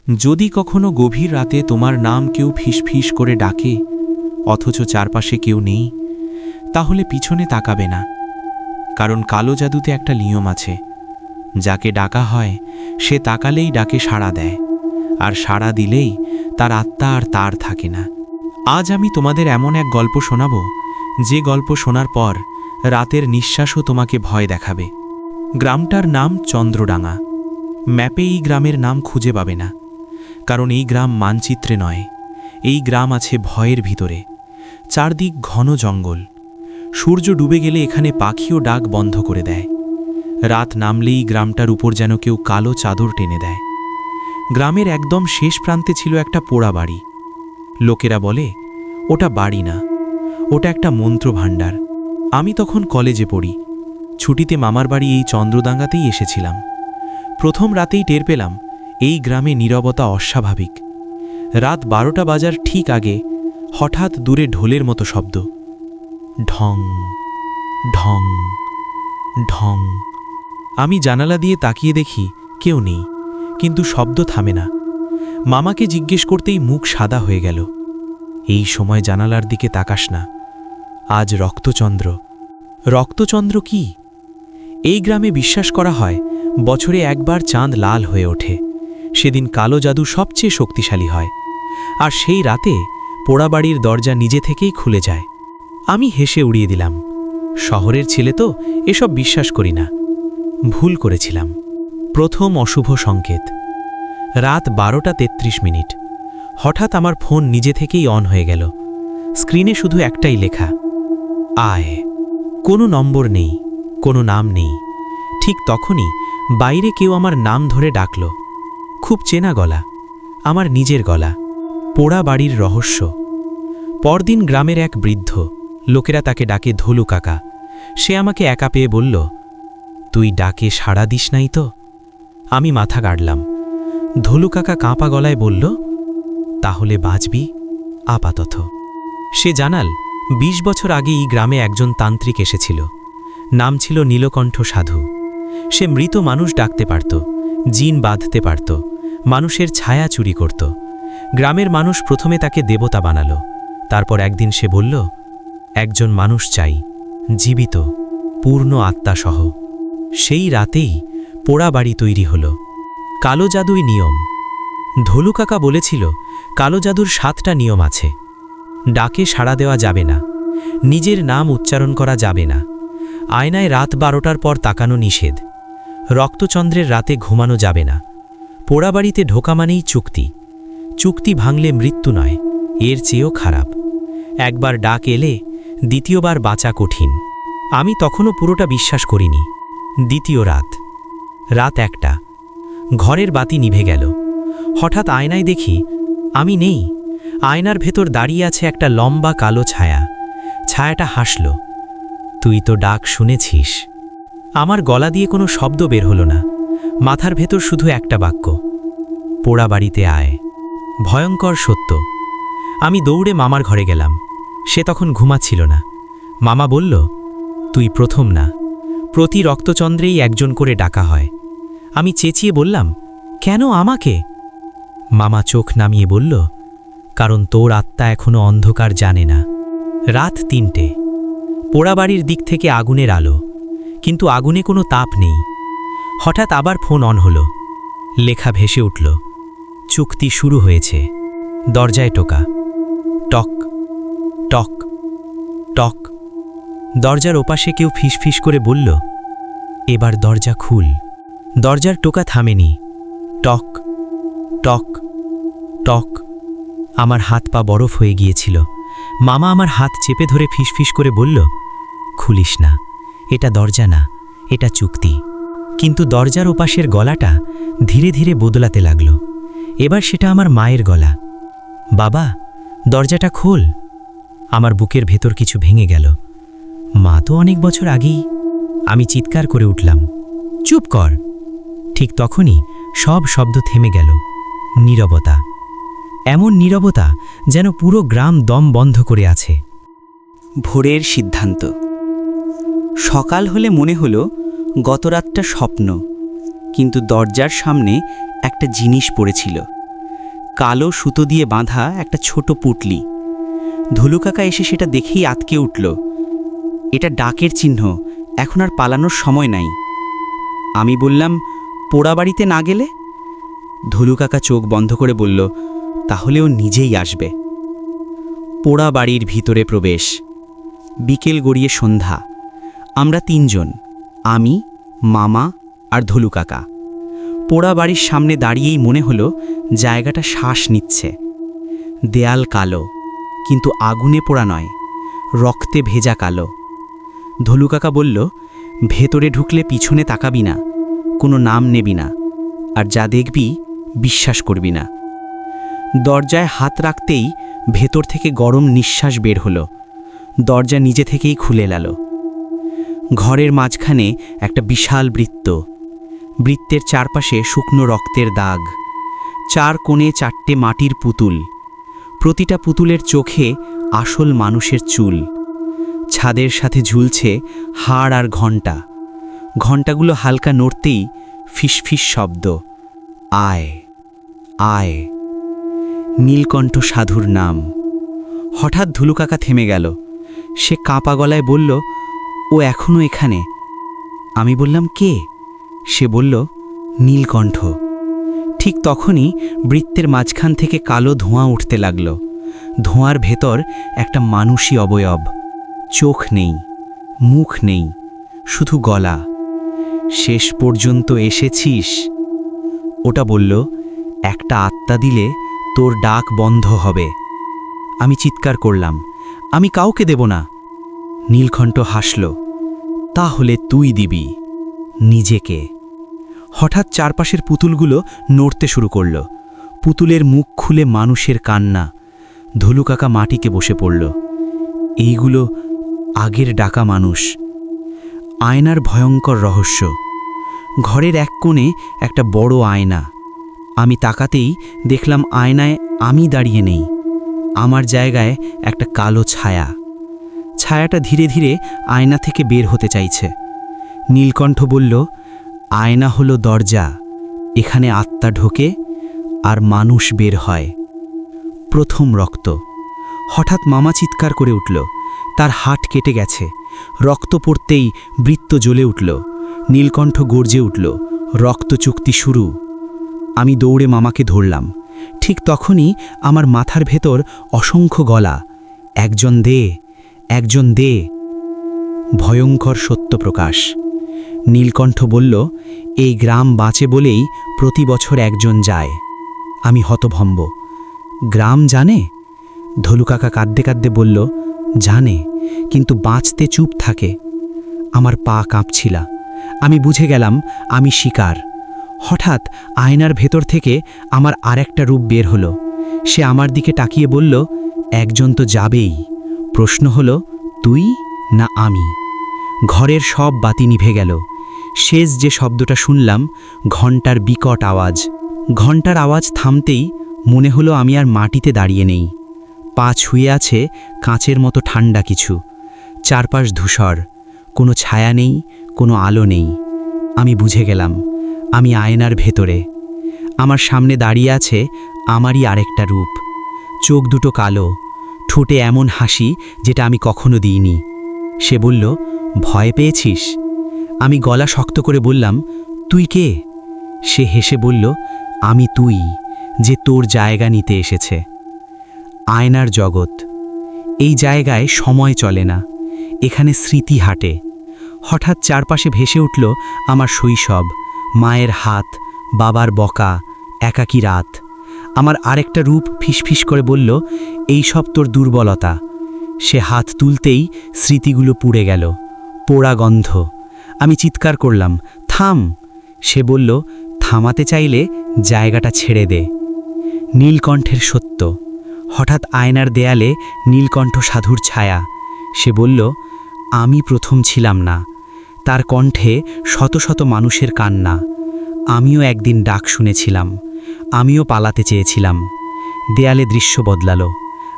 যদি কখনো গভীর রাতে তোমার নাম কেউ ফিসফিস করে ডাকে অথচ চারপাশে কেউ নেই, তাহলে পিছনে তাকাবে না। কারণ কালো জাদুতে একটা নিয়ম আছে, যাকে ডাকা হয় সে তাকালেই ডাকে সাড়া দেয়, আর সাড়া দিলেই তার আত্মা আর তার থাকে না। আজ আমি তোমাদের এমন এক গল্প শোনাব, যে গল্প শোনার পর রাতের নিঃশ্বাসও তোমাকে ভয় দেখাবে। গ্রামটার নাম চন্দ্রডাঙ্গা। ম্যাপে এই গ্রামের নাম খুঁজে পাবে না, কারণ এই গ্রাম মানচিত্রে নয়। এই গ্রাম আছে ভয়ের ভিতরে। চারদিক ঘন জঙ্গল। সূর্য ডুবে গেলে এখানে পাখিও ডাক বন্ধ করে দেয়। রাত নামলেই গ্রামটার উপর যেন কেউ কালো চাদর টেনে দেয়। গ্রামের একদম শেষ প্রান্তে ছিল একটা পোড়া বাড়ি। লোকেরা বলে ওটা বাড়ি না, ওটা একটা মন্ত্রভাণ্ডার। আমি তখন কলেজে পড়ি। ছুটিতে মামার বাড়ি এই চন্দ্রডাঙ্গাতেই এসেছিলাম। প্রথম রাতেই টের পেলাম এই গ্রামে নীরবতা অস্বাভাবিক। রাত 12টা বাজার ঠিক আগে হঠাৎ দূরে ঢোলের মতো শব্দ। ঢং ঢং ঢং। আমি জানালা দিয়ে তাকিয়ে দেখি কেউ নেই, কিন্তু শব্দ থামে না। মামাকে জিজ্ঞেস করতেই মুখ সাদা হয়ে গেল। এই সময় জানালার দিকে তাকাস না, আজ রক্তচন্দ্র। রক্তচন্দ্র কি? এই গ্রামে বিশ্বাস করা হয় বছরে একবার চাঁদ লাল হয়ে ওঠে। সেদিন কালো জাদু সবচেয়ে শক্তিশালী হয়, আর সেই রাতে পোড়া বাড়ির দরজা নিজে থেকেই খুলে যায়। আমি হেসে উড়িয়ে দিলাম, শহরের ছেলে তো, এসব বিশ্বাস করি না। ভুল করেছিলাম। প্রথম অশুভ সংকেত। রাত 12:33। হঠাৎ আমার ফোন নিজে থেকেই অন হয়ে গেল। স্ক্রিনে শুধু একটাই লেখা, আয়। কোনো নম্বর নেই, কোনো নাম নেই। ঠিক তখনই বাইরে কেউ আমার নাম ধরে ডাকল। খুব চেনা গলা, আমার নিজের গলা। পোড়া বাড়ির রহস্য। পরদিন গ্রামের এক বৃদ্ধ, লোকেরা তাকে ডাকে ধলু কাকা। সে আমাকে একা পেয়ে বলল, তুই ডাকে সাড়া দিস নাই তো? আমি মাথা গাড়লাম। ধলু কাকা কাঁপা গলায় বলল, তাহলে বাঁচবি আপাতত। সে জানাল 20 বছর আগে এই গ্রামে একজন তান্ত্রিক এসেছিল। নাম ছিল নীলকণ্ঠ সাধু। সে মৃত মানুষ ডাকতে পারত, জিন বাঁধতে পারত, মানুষের ছায়া চুরি করত। গ্রামের মানুষ প্রথমে তাকে দেবতা বানালো। তারপর একদিন সে বলল, একজন মানুষ চাই, জীবিত, পূর্ণ আত্মাসহ। সেই রাতেই পোড়া বাড়ি তৈরি হল। কালো জাদুই নিয়ম। ধলু কাকা বলেছিল, কালো জাদুর 7টা নিয়ম আছে। ডাকে সাড়া দেওয়া যাবে না, নিজের নাম উচ্চারণ করা যাবে না, আয়নায় রাত 12টার পর তাকানো নিষেধ, রক্তচন্দ্রের রাতে ঘুমানো যাবে না, পোড়া বাড়িতে ঢোকা মানেই চুক্তি। চুক্তি ভাঙলে মৃত্যু নয়, এর চেয়েও খারাপ। একবার ডাক এলে দ্বিতীয়বার বাঁচা কঠিন। আমি তখনও পুরোটা বিশ্বাস করিনি। দ্বিতীয় রাত। রাত 1টা। ঘরের বাতি নিভে গেল। হঠাৎ আয়নায় দেখি আমি নেই। আয়নার ভেতর দাঁড়িয়ে আছে একটা লম্বা কালো ছায়া। ছায়াটা হাসল, তুই তো ডাক শুনেছিস। আমার গলা দিয়ে কোনো শব্দ বের হলো না। মাথার ভেতর শুধু একটা বাক্য, পোড়া বাড়িতে আয়। ভয়ঙ্কর সত্য। আমি দৌড়ে মামার ঘরে গেলাম। সে তখন ঘুমাচ্ছিল না। মামা বলল, তুই প্রথম না, প্রতি রক্তচন্দ্রেই একজন করে ডাকা হয়। আমি চেঁচিয়ে বললাম, কেন আমাকে? মামা চোখ নামিয়ে বলল, কারণ তোর আত্মা এখনো অন্ধকার জানে না। রাত 3টে। পোড়া বাড়ির দিক থেকে আগুনের আলো, কিন্তু আগুনে কোনো তাপ নেই। হঠাৎ আবার ফোন অন হলো। লেখা ভেসে উঠল, চুক্তি শুরু হয়েছে। দরজায় টোকা। টক টক টক। দরজার ওপাশে কেউ ফিসফিস করে বলল, এবার দরজা খুল। দরজার টোকা থামেনি। টক টক টক। আমার হাত পা বরফ হয়ে গিয়েছিল। মামা আমার হাত চেপে ধরে ফিসফিস করে বলল, খুলিস না, এটা দরজা না, এটা চুক্তি। কিন্তু দরজার ওপাশের গলাটা ধীরে ধীরে বদলাতে লাগল। এবার সেটা আমার মায়ের গলা। বাবা, দরজাটা খোল। আমার বুকের ভেতর কিছু ভেঙে গেল। মা তো অনেক বছর আগেই। আমি চিৎকার করে উঠলাম, চুপ কর। ঠিক তখনই সব শব্দ থেমে গেল। নীরবতা। এমন নীরবতা যেন পুরো গ্রাম দম বন্ধ করে আছে। ভোরের সিদ্ধান্ত। সকাল হলে মনে হলো গত রাতটা স্বপ্ন, কিন্তু দরজার সামনে একটা জিনিস পড়েছিল, কালো সুতো দিয়ে বাঁধা একটা ছোট পুটলি। ধুলু কাকা এসে সেটা দেখেই আতকে উঠল। এটা ডাকের চিহ্ন, এখন আর পালানোর সময় নাই। আমি বললাম, পোড়া বাড়িতে না গেলে? ধুলু কাকা চোখ বন্ধ করে বলল, তাহলে ও নিজেই আসবে। পোড়া বাড়ির ভিতরে প্রবেশ। বিকেল গড়িয়ে সন্ধ্যা। আমরা তিনজন, আমি, মামা আর ধুলু কাকা। পোড়া বাড়ির সামনে দাঁড়িয়েই মনে হলো জায়গাটা শ্বাস নিচ্ছে। দেয়াল কালো, কিন্তু আগুনে পোড়া নয়, রক্তে ভেজা কালো। ধুলু কাকা বলল, ভেতরে ঢুকলে পিছনে তাকাবি না, কোনো নাম নেবি না, আর যা দেখবি বিশ্বাস করবি না। দরজায় হাত রাখতেই ভেতর থেকে গরম নিঃশ্বাস বের হলো। দরজা নিজে থেকেই খুলে এল। ঘরের মাঝখানে একটা বিশাল বৃত্ত। বৃত্তের চারপাশে শুকনো রক্তের দাগ। চার কোণে চারটে মাটির পুতুল। প্রতিটা পুতুলের চোখে আসল মানুষের চুল। ছাদের সাথে ঝুলছে হাড় আর ঘণ্টা। ঘণ্টাগুলো হালকা নড়তেই ফিসফিস শব্দ, আয় আয়। নীলকণ্ঠ সাধুর নাম। হঠাৎ ধুলু কাকা থেমে গেল। সে কাঁপা গলায় বলল, ও এখনো এখানে। আমি বললাম, কে? সে বলল, নীলকণ্ঠ। ঠিক তখনই বৃত্তের মাঝখান থেকে কালো ধোঁয়া উঠতে লাগল। ধোঁয়ার ভেতর একটা মানুষই অবয়ব। চোখ নেই, মুখ নেই, শুধু গলা। শেষ পর্যন্ত এসেছিস? ওটা বলল, একটা আত্মা দিলে তোর ডাক বন্ধ হবে। আমি চিৎকার করলাম, আমি কাউকে দেব না। নীলকণ্ঠ হাসল, তাহলে তুই দিবি নিজেকে। হঠাৎ চারপাশের পুতুলগুলো নড়তে শুরু করল। পুতুলের মুখ খুলে মানুষের কান্না। ধুলু কাকা মাটিতে বসে পড়ল। এইগুলো আগের ডাকা মানুষ। আয়নার ভয়ঙ্কর রহস্য। ঘরের এক কোণে একটা বড় আয়না। আমি তাকাতেই দেখলাম আয়নায় আমি দাঁড়িয়ে নেই। আমার জায়গায় একটা কালো ছায়া। ছায়াটা ধীরে ধীরে আয়না থেকে বের হতে চাইছে। নীলকণ্ঠ বলল, আয়না হলো দরজা, এখানে আত্মা ঢোকে আর মানুষ বের হয়। প্রথম রক্ত। হঠাৎ মামা চিৎকার করে উঠল। তার হাট কেটে গেছে। রক্ত পড়তেই বৃত্ত জ্বলে উঠল। নীলকণ্ঠ গর্জে উঠল, রক্ত চুক্তি শুরু। আমি দৌড়ে মামাকে ধরলাম। ঠিক তখনই আমার মাথার ভেতর অসংখ্য গলা, একজন দে, একজন দে। ভয়ঙ্কর সত্য প্রকাশ। নীলকণ্ঠ বলল, এই গ্রাম বাঁচে বলেই প্রতি বছর একজন যায়। আমি হতভম্ব। গ্রাম জানে? ধুলু কাকা কাঁদতে কাঁদতে বলল, জানে, কিন্তু বাঁচতে চুপ থাকে। আমার পা কাঁপছিল। আমি বুঝে গেলাম আমি শিকার। হঠাৎ আয়নার ভেতর থেকে আমার আরেকটা রূপ বের হলো। সে আমার দিকে তাকিয়ে বলল, একজন তো যাবেই, প্রশ্ন হলো তুই না আমি। ঘরের সব বাতি নিভে গেল। শেষ যে শব্দটা শুনলাম, ঘণ্টার বিকট আওয়াজ। ঘণ্টার আওয়াজ থামতেই মনে হলো আমি আর মাটিতে দাঁড়িয়ে নেই। পা ছুঁয়ে আছে কাঁচের মতো ঠান্ডা কিছু। চারপাশ ধূসর, কোনো ছায়া নেই, কোনো আলো নেই। আমি বুঝে গেলাম আমি আয়নার ভেতরে। আমার সামনে দাঁড়িয়ে আছে আমারই আরেকটা রূপ। চোখ দুটো কালো, ঠোঁটে এমন হাসি যেটা আমি কখনো দিইনি। সে বলল, ভয় পেয়েছিস? আমি গলা শক্ত করে বললাম, তুই কে? সে হেসে বলল, আমি তুই, যে তোর জায়গা নিতে এসেছে। আয়নার জগৎ। এই জায়গায় সময় চলে না, এখানে স্মৃতি হাঁটে। হঠাৎ চারপাশে ভেসে উঠল আমার শৈশব, মায়ের হাত, বাবার বকা, একাকী রাত। আমার আরেকটা রূপ ফিসফিস করে বলল, এই সব তোর দুর্বলতা। সে হাত তুলতেই স্মৃতিগুলো পুড়ে গেল, পোড়া গন্ধ। আমি চিৎকার করলাম, থাম। সে বলল, থামাতে চাইলে জায়গাটা ছেড়ে দে। নীলকণ্ঠের সত্য। হঠাৎ আয়নার দেয়ালে নীলকণ্ঠ সাধুর ছায়া। সে বলল, আমি প্রথম ছিলাম না। তার কণ্ঠে শত শত মানুষের কান্না। আমিও একদিন ডাক শুনেছিলাম, আমিও পালাতে চেয়েছিলাম। দেয়ালে দৃশ্য বদলালো।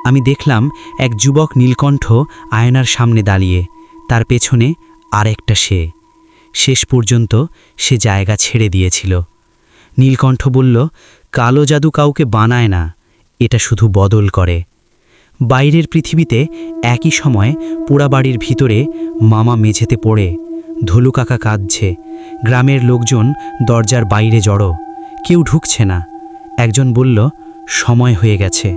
আমি দেখলাম এক যুবক নীলকণ্ঠ আয়নার সামনে দাঁড়িয়ে, তার পেছনে আরেকটা সে। শেষ পর্যন্ত সে জায়গা ছেড়ে দিয়েছিল। নীলকণ্ঠ বলল, কালো জাদু কাউকে বানায় না, এটা শুধু বদল করে। বাইরের পৃথিবীতে একই সময় পোড়াবাড়ির ভিতরে মামা মেঝেতে পড়ে, ধলু কাকা কাঁদছে, গ্রামের লোকজন দরজার বাইরে জড়ো, কেউ ঢুকছে না। একজন বলল, সময় হয়ে গেছে।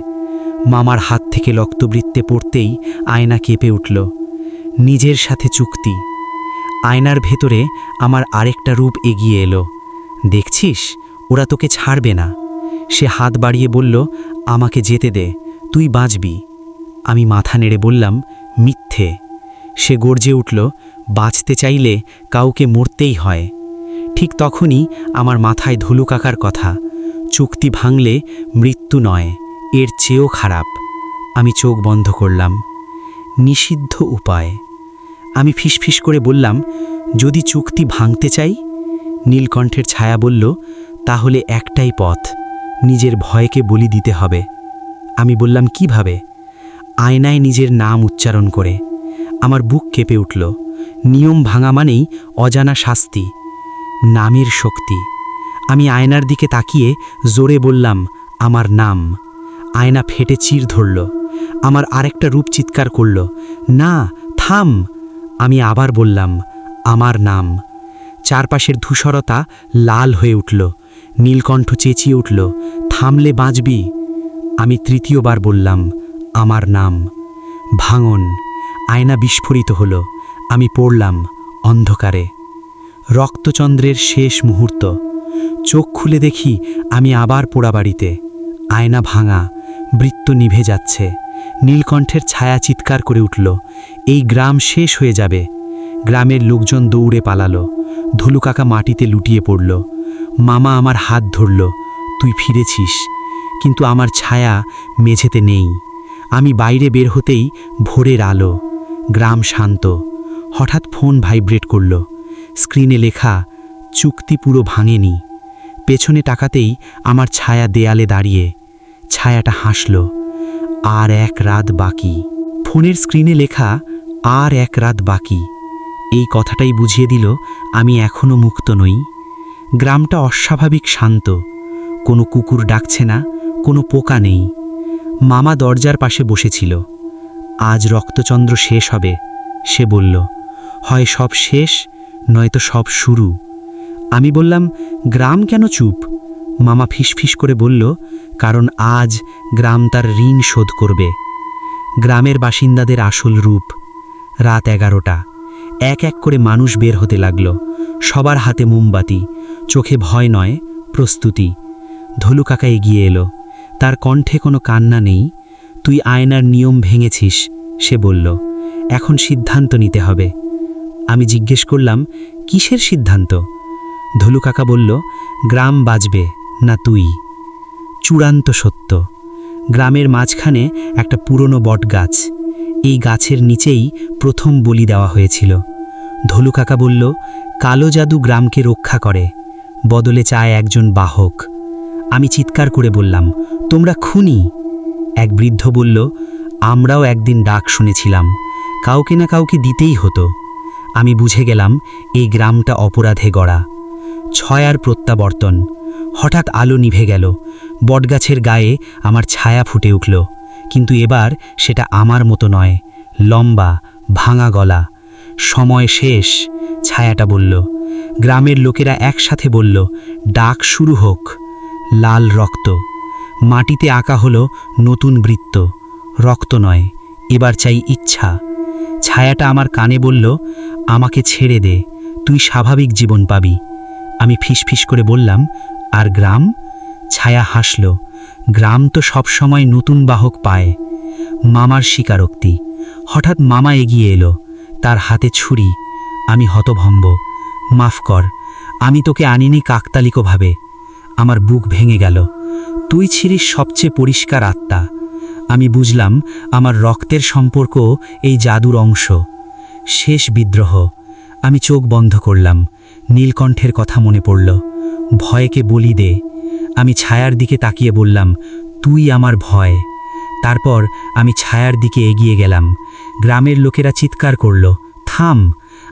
মামার হাত থেকে রক্তবৃত্তে পড়তেই আয়না কেঁপে উঠল। নিজের সাথে চুক্তি। আয়নার ভেতরে আমার আরেকটা রূপ এগিয়ে এলো। দেখছিস, ওরা তোকে ছাড়বে না। সে হাত বাড়িয়ে বলল, আমাকে যেতে দে, তুই বাঁচবি। আমি মাথা নেড়ে বললাম, মিথ্যে। সে গর্জে উঠল, বাঁচতে চাইলে কাউকে মরতেই হয়। ঠিক তখনই আমার মাথায় ধলু কাকার কথা, চুক্তি ভাঙলে মৃত্যু নয়, এর চেয়েও খারাপ। আমি চোখ বন্ধ করলাম। নিষিদ্ধ উপায়। আমি ফিসফিস করে বললাম, যদি চুক্তি ভাঙতে চাই? নীলকণ্ঠের ছায়া বলল, তাহলে একটাই পথ, নিজের ভয়কে বলি দিতে হবে। আমি বললাম, কিভাবে? আয়নায় নিজের নাম উচ্চারণ করে। আমার বুক কেঁপে উঠল। নিয়ম ভাঙা মানেই অজানা শাস্তি, নামের শক্তি। আমি আয়নার দিকে তাকিয়ে জোরে বললাম, আমার নাম। আয়না ফেটে চির ধরল। আমার আরেকটা রূপ চিৎকার করল, না, থাম। আমি আবার বললাম, আমার নাম। চারপাশের ধূসরতা লাল হয়ে উঠল। নীলকণ্ঠ চেঁচিয়ে উঠল, থামলে বাঁচবি। আমি তৃতীয়বার বললাম, আমার নাম। ভাঙন। আয়না বিস্ফোরিত হলো। আমি পড়লাম, অন্ধকারে। রক্তচন্দ্রের শেষ মুহূর্ত। চোখ খুলে দেখি আমি আবার পোড়াবাড়িতে। আয়না ভাঙা, বৃত্ত নিভে যাচ্ছে। নীলকণ্ঠের ছায়া চিৎকার করে উঠল, এই গ্রাম শেষ হয়ে যাবে। গ্রামের লোকজন দৌড়ে পালালো। ধলু কাকা মাটিতে লুটিয়ে পড়ল। মামা আমার হাত ধরল, তুই ফিরেছিস। কিন্তু আমার ছায়া মেঝেতে নেই। আমি বাইরে বের হতেই ভোরের আলো, গ্রাম শান্ত। হঠাৎ ফোন ভাইব্রেট করল। স্ক্রিনে লেখা, চুক্তি পুরো ভাঙেনি। পেছনে তাকাতেই আমার ছায়া দেয়ালে দাঁড়িয়ে। ছায়াটা হাসল, আর এক রাত বাকি। ফোনের স্ক্রিনে লেখা, আর এক রাত বাকি। এই কথাটাই বুঝিয়ে দিল আমি এখনো মুক্ত নই। গ্রামটা অস্বাভাবিক শান্ত। কোনো কুকুর ডাকছে না, কোনো পোকা নেই। মামা দরজার পাশে বসেছিল। আজ রক্তচন্দ্র শেষ হবে, সে বলল। হয় সব শেষ, নয়তো সব শুরু। আমি বললাম, গ্রাম কেন চুপ? মামা ফিসফিস করে বলল, কারণ আজ গ্রাম তার ঋণ শোধ করবে। গ্রামের বাসিন্দাদের আসল রূপ। রাত 11টা। এক এক করে মানুষ বের হতে লাগল। সবার হাতে মোমবাতি, চোখে ভয় নয়, প্রস্তুতি। ধলু কাকা এগিয়ে এলো। তার কণ্ঠে কোনো কান্না নেই। তুই আয়নার নিয়ম ভেঙেছিস, সে বলল। এখন সিদ্ধান্ত নিতে হবে। আমি জিজ্ঞেস করলাম, কিসের সিদ্ধান্ত? ধলু কাকা বলল, গ্রাম বাঁচবে না তুই। চূড়ান্ত সত্য। গ্রামের মাঝখানে একটা পুরনো বটগাছ। এই গাছের নিচেই প্রথম বলি দেওয়া হয়েছিল। ধলু কাকা বলল, কালো জাদু গ্রামকে রক্ষা করে, বদলে চায় একজন বাহক। আমি চিৎকার করে বললাম, তোমরা খুনি। এক বৃদ্ধ বলল, আমরাও একদিন ডাক শুনেছিলাম, কাউকে না কাউকে দিতেই হতো। আমি বুঝে গেলাম এই গ্রামটা অপরাধে গড়া। ছয়ার প্রত্যাবর্তন। হঠাৎ আলো নিভে গেল। বটগাছের গায়ে আমার ছায়া ফুটে উঠল। কিন্তু এবার সেটা আমার মতো নয়, লম্বা, ভাঙা গলা। সময় শেষ, ছায়াটা বলল। গ্রামের লোকেরা একসাথে বলল, ডাক শুরু হোক। লাল রক্ত। মাটিতে আঁকা হলো নতুন বৃত্ত। রক্ত নয়, এবার চাই ইচ্ছা। ছায়াটা আমার কানে বলল, আমাকে ছেড়ে দে, তুই স্বাভাবিক জীবন পাবি। আমি ফিসফিস করে বললাম, আর গ্রাম? ছায়া হাসল, গ্রাম তো সবসময় নতুন বাহক পায়। মামার স্বীকারোক্তি। হঠাৎ মামা এগিয়ে এলো, তার হাতে ছুরি। আমি হতভম্ব। মাফ কর, আমি তোকে আনিনি কাকতালিকভাবে। আমার বুক ভেঙে গেল। তুই ছিলিস সবচেয়ে পরিষ্কার আত্মা। আমি বুঝলাম আমার রক্তের সম্পর্ক এই জাদুর অংশ। শেষ বিদ্রোহ। আমি চোখ বন্ধ করলাম। নীলকণ্ঠের কথা মনে পড়ল, ভয়কে বলি দে। আমি ছায়ার দিকে তাকিয়ে বললাম, তুই আমার ভয়। তারপর আমি ছায়ার দিকে এগিয়ে গেলাম। গ্রামের লোকেরা চিৎকার করল, থাম।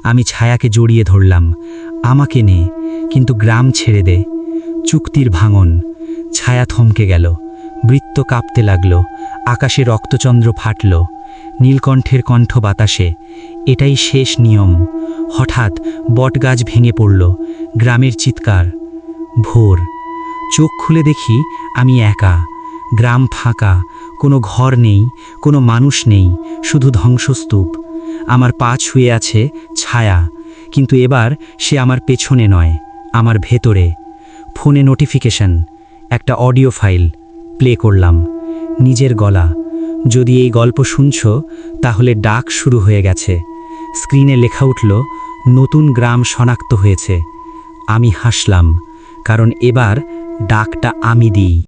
আমি ছায়াকে জড়িয়ে ধরলাম। আমাকে নে, কিন্তু গ্রাম ছেড়ে দে। চুক্তির ভাঙন। ছায়া থমকে গেল, বৃত্ত কাঁপতে লাগল, আকাশে রক্তচন্দ্র ফাটল, নীলকণ্ঠের কণ্ঠ বাতাসে, এটাই শেষ নিয়ম। হঠাৎ বটগাছ ভেঙে পড়ল, গ্রামের চিৎকার। ভোর, চোখ খুলে দেখি আমি একা, গ্রাম ফাঁকা, কোনো ঘর নেই, কোনো মানুষ নেই, শুধু ধ্বংসস্তূপ। আমার পা ছুঁয়ে আছে ছায়া, কিন্তু এবার সে আমার পেছনে নয়, আমার ভেতরে। ফোনে নোটিফিকেশন, একটা অডিও ফাইল, প্লে করলাম। নিজের গলা, যদি এই গল্প শুনছ তাহলে ডাক শুরু হয়ে গেছে। স্ক্রিনে লেখা উঠল, নতুন গ্রাম শনাক্ত হয়েছে। আমি হাসলাম, কারণ এবার ডাকটা আমি দিই।